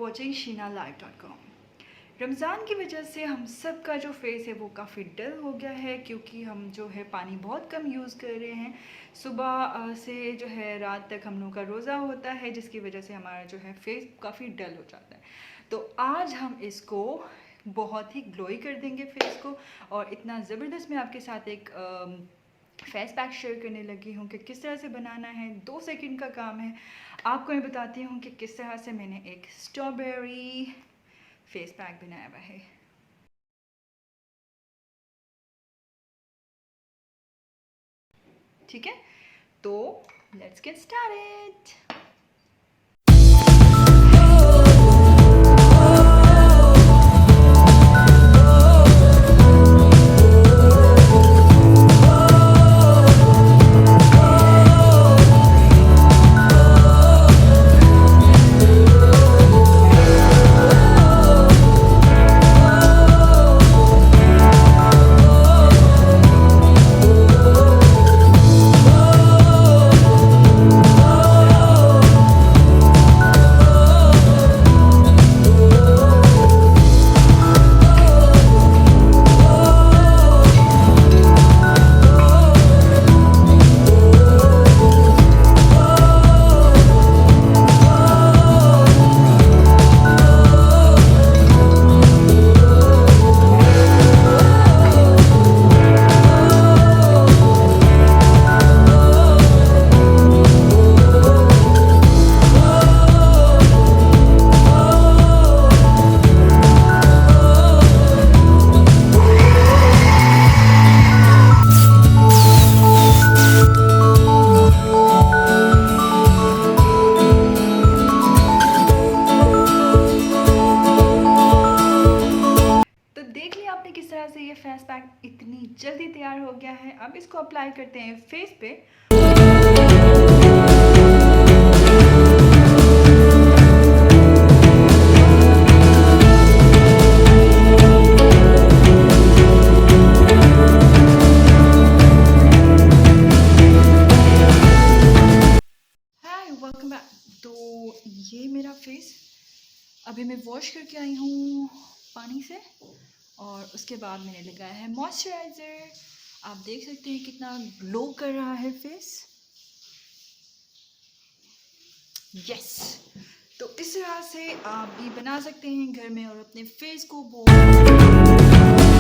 Watching sheena.live.com। Ramzan की वजह से हम सब का जो फेस है वो काफ़ी डल हो गया है, क्योंकि हम जो है पानी बहुत कम यूज़ कर रहे हैं। सुबह से जो है रात तक हम लोगों का रोज़ा होता है, जिसकी वजह से हमारा जो है फेस काफ़ी डल हो जाता है। तो आज हम इसको बहुत ही ग्लोई कर देंगे फेस को, और इतना ज़बरदस्त मैं आपके साथ एक फेस पैक शेयर करने लगी हूँ कि किस तरह से बनाना है। 2 सेकंड का काम है। आपको मैं बताती हूँ कि किस तरह से मैंने एक स्ट्रॉबेरी फेस पैक बनाया हुआ है। ठीक है, तो लेट्स गेट स्टार्टेड। आपने किस तरह से ये फेस पैक इतनी जल्दी तैयार हो गया है। अब इसको अप्लाई करते हैं फेस पे। हाय, वेलकम बैक। तो ये मेरा फेस अभी मैं वॉश करके आई हूँ पानी से, और उसके बाद मैंने लगाया है मॉइस्चराइज़र। आप देख सकते हैं कितना ग्लो कर रहा है फेस। यस, तो इस तरह से आप भी बना सकते हैं घर में और अपने फेस को बहुत